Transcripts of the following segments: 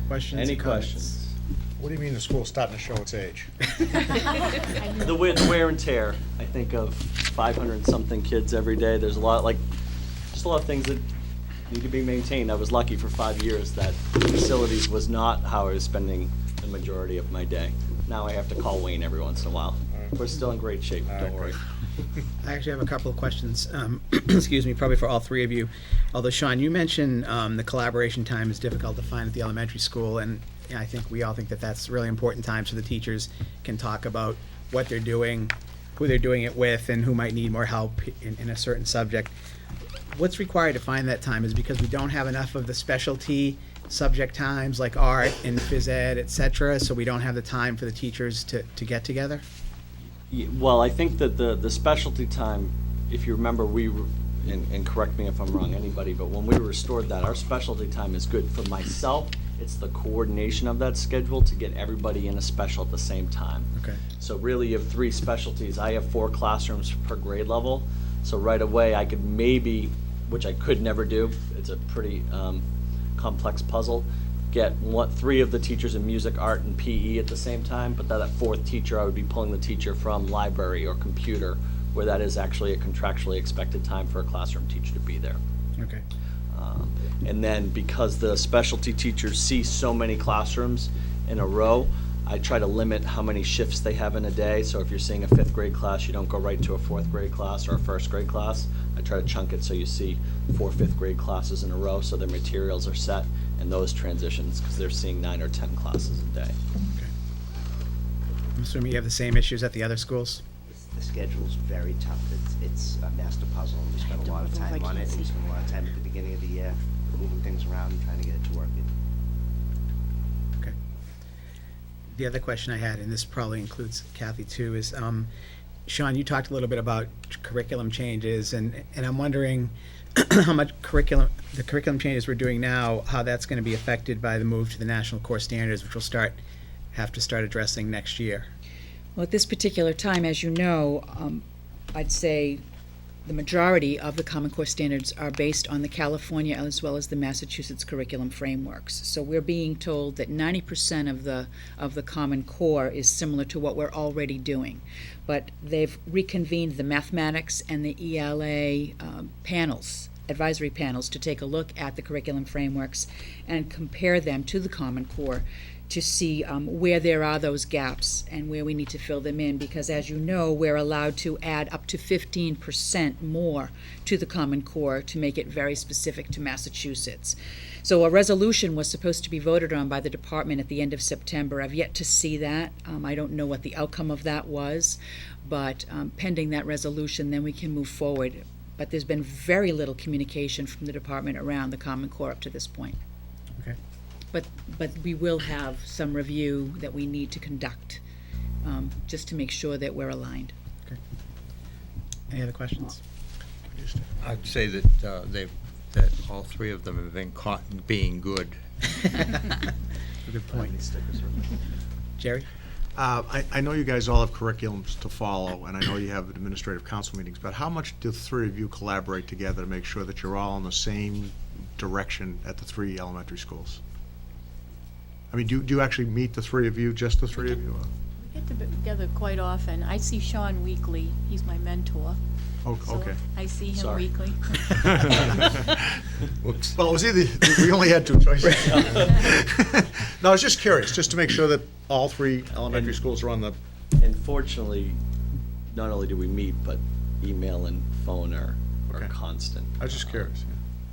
Questions? Any or comments? questions? What do you mean the school's starting to show its age? The wear and tear, I think of 500 and something kids every day. There's a lot, just a lot of things that need to be maintained. I was lucky for 5 years that facilities was not how I was spending the majority of my day. Now I have to call Wayne every once in a while. We're still in great shape, All don't right, worry. great. I actually have a couple of questions, excuse me, probably for all three of you. Although, Sean, you mentioned the collaboration time is difficult to find at the elementary school, and I think we all think that that's really important time so the teachers can talk about what they're doing, who they're doing it with, and who might need more help in a certain subject. What's required to find that time is because we don't have enough of the specialty subject times like art and phys ed, et cetera, so we don't have the time for the teachers to get together? Well, I think that the specialty time, if you remember, and correct me if I'm wrong, anybody, but when we restored that, our specialty time is good. For myself, it's the coordination of that schedule to get everybody in a special at the same time. Okay. So really, you have 3 specialties. I have 4 classrooms per grade level. So right away, I could maybe, which I could never do, it's a pretty complex puzzle, get 3 of the teachers in music, art, and PE at the same time, but that 4th teacher, I would be pulling the teacher from library or computer, where that is actually a contractually expected time for a classroom teacher to be there. Okay. And then because the specialty teachers see so many classrooms in a row, I try to limit how many shifts they have in a day. So if you're seeing a 5th grade class, you don't go right to a 4th grade class or a 1st grade class. I try to chunk it so you see 4 5th grade classes in a row so their materials are set and those transitions because they're seeing 9 or 10 classes a day. Okay. I'm assuming you have the same issues at the other schools? The schedule's very tough. It's a master puzzle, and we spend a lot of time on it, and we spend a lot of time at the beginning of the year moving things around and trying to get it to work. Okay. The other question I had, and this probably includes Kathy too, is, Sean, you talked a little bit about curriculum changes, and I'm wondering how much the curriculum changes we're doing now, how that's going to be affected by the move to the national core standards, which we'll have to start addressing next year. Well, at this particular time, as you know, I'd say the majority of the Common Core standards are based on the California as well as the Massachusetts curriculum frameworks. So we're being told that 90% of the Common Core is similar to what we're already doing. But they've reconvened the mathematics and the ELA panels, advisory panels, to take a look at the curriculum frameworks and compare them to the Common Core to see where there are those gaps and where we need to fill them in, because as you know, we're allowed to add up to 15% more to the Common Core to make it very specific to Massachusetts. So a resolution was supposed to be voted on by the department at the end of September. I've yet to see that. I don't know what the outcome of that was, but pending that resolution, then we can move forward. But there's been very little communication from the department around the Common Core up to this point. Okay. But we will have some review that we need to conduct, just to make sure that we're aligned. Okay. Any other questions? I'd say that that all 3 of them have been caught being good. Good point. Jerry? I know you guys all have curriculums to follow, and I know you have administrative council meetings, but how much do the 3 of you collaborate together to make sure that you're all in the same direction at the 3 elementary schools? I mean, do you actually meet the 3 of you, just the 3 of you? We get together quite often. I see Sean weekly. He's my mentor. Oh, So okay. I see him Sorry. weekly. Whoops. Well, it was either, we only had 2 choices. No, I was just curious, just to make sure that all 3 elementary schools are on the, And fortunately, not only do we meet, but email and phone are Okay. constant. I was just curious.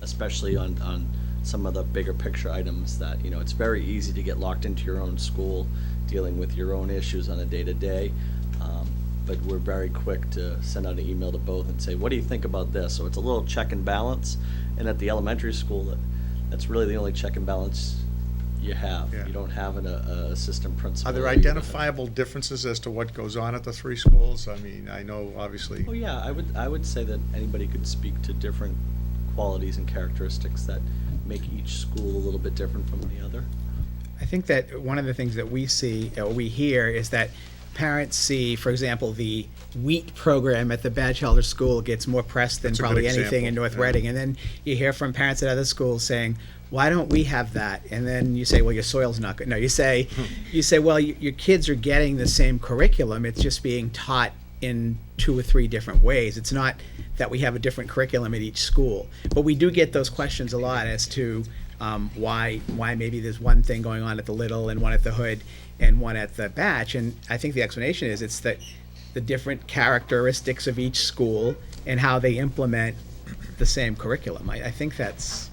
Especially on some of the bigger picture items that, it's very easy to get locked into your own school, dealing with your own issues on a day-to-day. But we're very quick to send out an email to both and say, what do you think about this? So it's a little check and balance. And at the elementary school, that's really the only check and balance you have. Yeah. You don't have an assistant principal. Are there or you don't have- identifiable differences as to what goes on at the 3 schools? I mean, I know, obviously. Oh, yeah, I would say that anybody could speak to different qualities and characteristics that make each school a little bit different from the other. I think that one of the things that we see, or we hear, is that parents see, for example, the wheat program at the Batchelder School gets more press than That's a good probably anything example, in North yeah. Reading, and then you hear from parents at other schools saying, why don't we have that? And then you say, well, your soil's not good. No, you say, well, your kids are getting the same curriculum, it's just being taught in 2 or 3 different ways. It's not that we have a different curriculum at each school. But we do get those questions a lot as to why maybe there's one thing going on at the Little and one at the Hood and one at the Batch. And I think the explanation is it's the different characteristics of each school and how they implement the same curriculum. I think that's...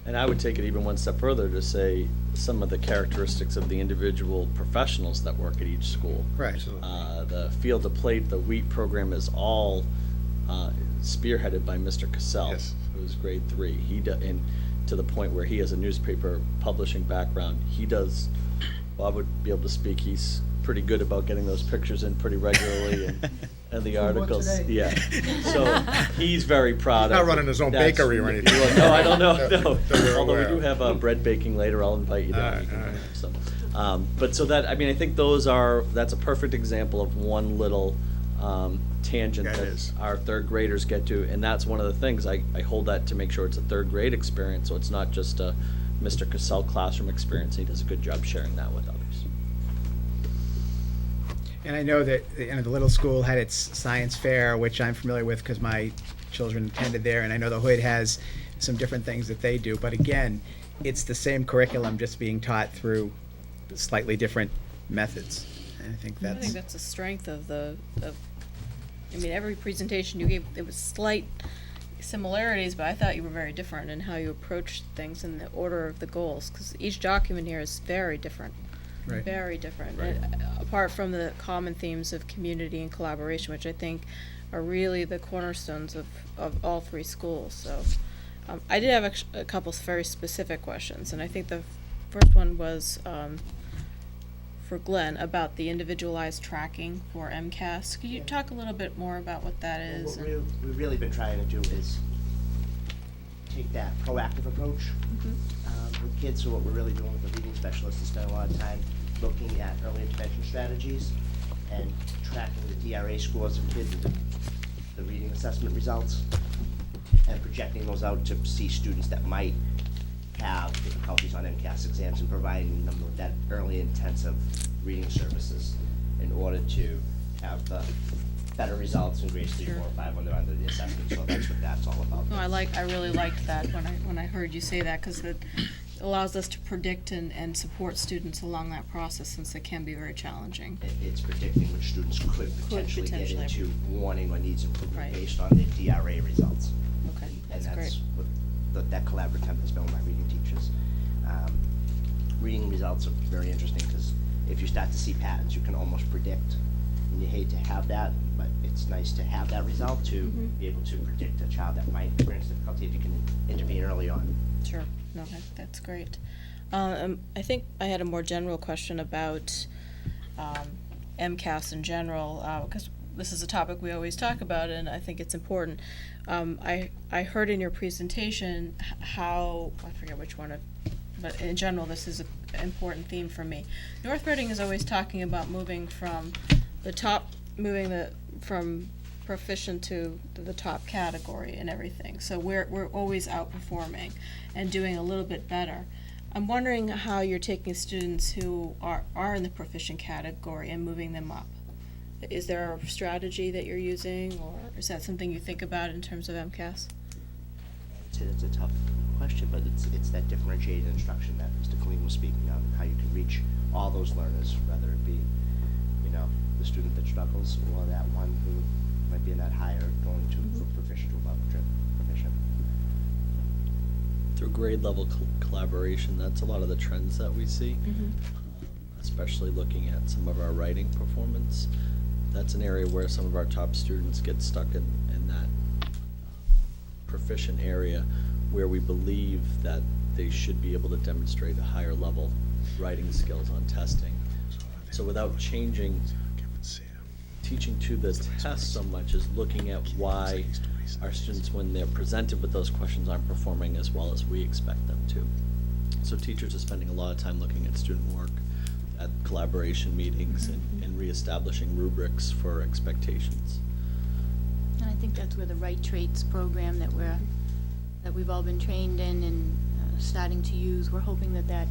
And I would take it even one step further to say some of the characteristics of the individual professionals that work at each school. Right. The Field to Plate, the wheat program is all spearheaded by Mr. Cassell, Yes. who's grade 3. And to the point where he has a newspaper publishing background. Bob would be able to speak. He's pretty good about getting those pictures in pretty regularly and the articles. Yeah. So he's very proud Not of. running his own that's- bakery or anything. Well, no, I don't know. That we're Although we aware do of. have bread baking later, I'll invite you down. All right, You can all right. come in. So, but so that, I mean, I think that's a perfect example of one little tangent That that is. our third graders get to, and that's one of the things, I hold that to make sure it's a third grade experience, so it's not just a Mr. Cassell classroom experience. He does a good job sharing that with others. And I know that, the Little School had its science fair, which I'm familiar with because my children attended there, and I know the Hood has some different things that they do. But again, it's the same curriculum just being taught through slightly different methods. And I think I think that's, that's the strength of I mean, every presentation you gave, there was slight similarities, but I thought you were very different in how you approached things in the order of the goals, because each document here is very different. Right. Very different. Right. Apart from the common themes of community and collaboration, which I think are really the cornerstones of all 3 schools. So I did have a couple of very specific questions, and I think the first one was for Glenn about the individualized tracking for MCAS. Could you talk a little bit more about what that is? What we've really been trying to do is take that proactive approach with kids. So what we're really doing with the reading specialists is spend a lot of time looking at early intervention strategies and tracking the DRA scores of kids, the reading assessment results, and projecting those out to see students that might have difficulties on MCAS exams and providing them with that early intensive reading services in order to have the better results in grades 3, 4, 5 when they're under the assessment. So that's what that's all about. No, I really liked that when I heard you say that, because it allows us to predict and support students along that process, since it can be very challenging. It's predicting which students could potentially get potentially. into warning or needs improvement Right. based on their DRA results. Okay, And that's great. what that collaborative template has been with my reading teachers. Reading results are very interesting because if you start to see patterns, you can almost predict. And you hate to have that, but it's nice to have that result to be able to predict a child that might experience difficulty if you can intervene early on. Sure, no, that's great. I think I had a more general question about MCAS in general, because this is a topic we always talk about, and I think it's important. I heard in your presentation how, I forget which one, but in general, this is an important theme for me. North Reading is always talking about moving from from proficient to the top category and everything. So we're always outperforming and doing a little bit better. I'm wondering how you're taking students who are in the proficient category and moving them up. Is there a strategy that you're using, or is that something you think about in terms of MCAS? It's a tough question, but it's that differentiated instruction that Mr. Colleen was speaking of, and how you can reach all those learners, whether it be, the student that struggles or that one who might be in that higher going to proficient to above proficient. Through grade level collaboration, that's a lot of the trends that we see, especially looking at some of our writing performance. That's an area where some of our top students get stuck in that proficient area where we believe that they should be able to demonstrate a higher level writing skills on testing. So without changing teaching to the test so much as looking at why our students, when they're presented with those questions, aren't performing as well as we expect them to. So teachers are spending a lot of time looking at student work at collaboration meetings and reestablishing rubrics for expectations. And I think that's where the Right Traits program that we've all been trained in and starting to use, we're hoping that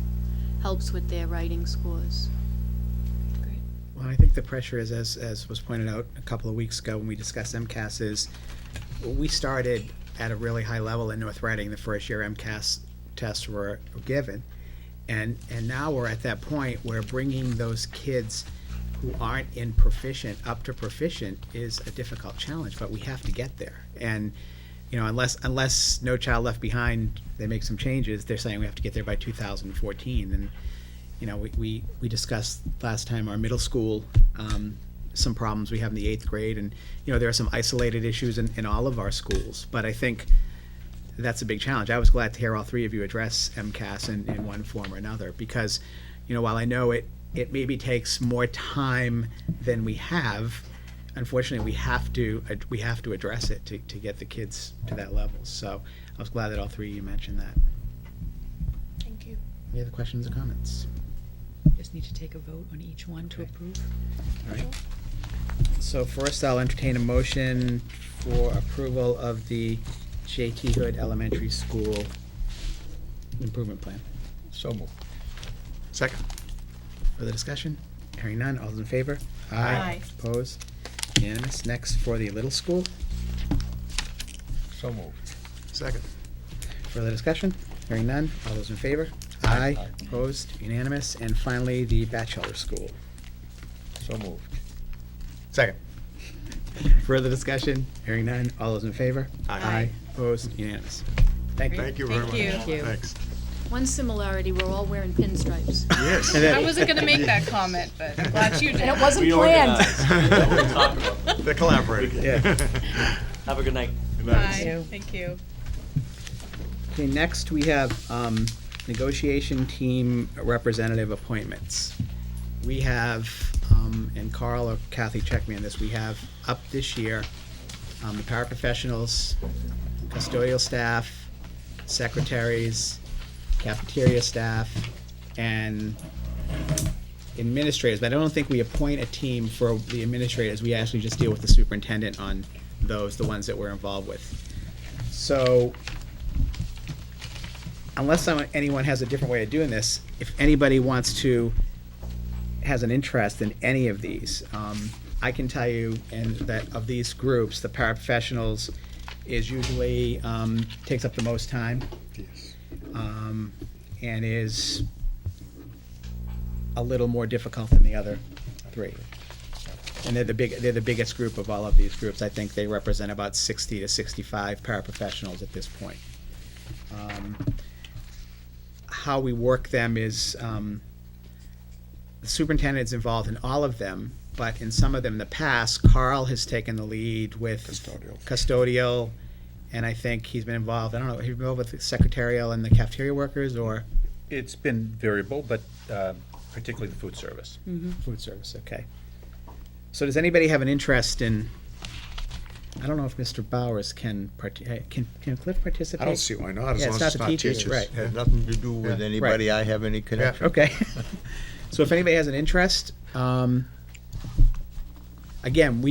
helps with their writing scores. Well, I think the pressure is, as was pointed out a couple of weeks ago when we discussed MCAS, is we started at a really high level in North Reading. The first year MCAS tests were given. And now we're at that point where bringing those kids who aren't in proficient up to proficient is a difficult challenge, but we have to get there. And, you know, unless No Child Left Behind, they make some changes, they're saying we have to get there by 2014. And, you know, we discussed last time our middle school, some problems we have in the 8th grade, and, you know, there are some isolated issues in all of our schools, but I think that's a big challenge. I was glad to hear all three of you address MCAS in one form or another, because, you know, while I know it maybe takes more time than we have, unfortunately, we have to address it to get the kids to that level. So I was glad that all three of you mentioned that. Thank you. Any other questions or comments? Just need to take a vote on each one to approve. All right. So first, I'll entertain a motion for approval of the J.T. Hood Elementary School improvement plan. So moved. Second. Further discussion? Hearing none, all those in favor? Aye. Opposed? Unanimous. Next, for the little school. So moved. Second. Further discussion? Hearing none, all those in favor? Aye. Aye. Opposed? Unanimous. And finally, the Batchelor School. So moved. Second. Further discussion? Hearing none, all those in favor? Aye. Opposed? Unanimous. Thank you. Thank you very much. Thank you. Thank you. Thanks. One similarity, we're all wearing pinstripes. Yes. And then- I wasn't gonna make that comment, but I'm glad you did. And it wasn't We planned. organized. We know what we're talking about. They're collaborating. Yeah. Have a good night. Good night. Bye. Thank you. Okay, next we have negotiation team representative appointments. We have, and Carl or Kathy, check me on this, we have up this year, the paraprofessionals, custodial staff, secretaries, cafeteria staff, and administrators. But I don't think we appoint a team for the administrators. We actually just deal with the superintendent on those, the ones that we're involved with. So unless anyone has a different way of doing this, if anybody has an interest in any of these, I can tell you that of these groups, the paraprofessionals is usually, takes up the most time, Yes. and is a little more difficult than the other three. And they're the biggest group of all of these groups. I think they represent about 60 to 65 paraprofessionals at this point. How we work them is, the superintendent's involved in all of them, but in some of them in the past, Carl has taken the lead with custodial, and I think he's been involved, I don't know, he's been involved with the secretarial and the cafeteria workers, or It's been variable, but particularly the food service. food service, okay. So does anybody have an interest in, I don't know if Mr. Bowers can Cliff participate? I don't see why not, as Yeah, long it's as it's not not the teachers, teachers. right. Has nothing to do with Yeah. anybody I have any connection. Okay. So if anybody has an interest, again,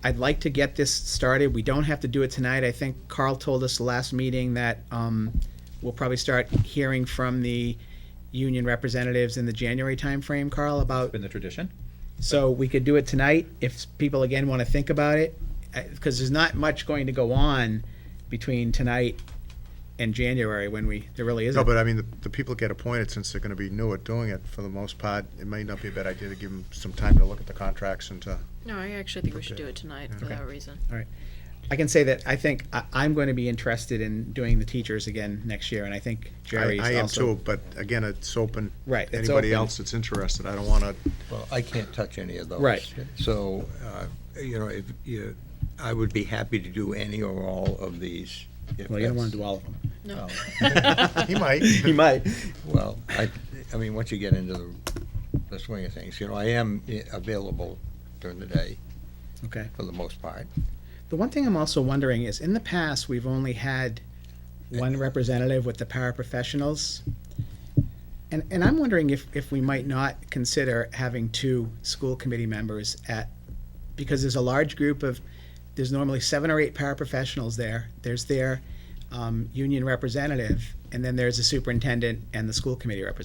I'd like to get this started. We don't have to do it tonight. I think Carl told us the last meeting that we'll probably start hearing from the union representatives in the January timeframe, Carl, about, Been the tradition. so we could do it tonight if people again want to think about it, because there's not much going to go on between tonight and January when there really isn't. No, but I mean, the people get appointed, since they're gonna be new at doing it for the most part, it may not be a bad idea to give them some time to look at the contracts and to, No, I actually think we should Okay. do it tonight for Okay. that reason. All right. I can say that I think I'm going to be interested in doing the teachers again next year, and I think Jerry's I am also. too, but again, it's open. Right, it's Anybody open. else that's interested, I don't wanna, Well, I can't touch any of those. Right. So, if I would be happy to do any or all of these. if Well, you don't want that's- to do all of them. No. he might. He might. Well, I mean, once you get into the swing of things, I am available during the day Okay. for the most part. The one thing I'm also wondering is, in the past, we've only had one representative with the paraprofessionals. And I'm wondering if we might not consider having two school committee members because there's a large group there's normally 7 or 8 paraprofessionals there. There's their union representative, and then there's the superintendent and the school committee representative.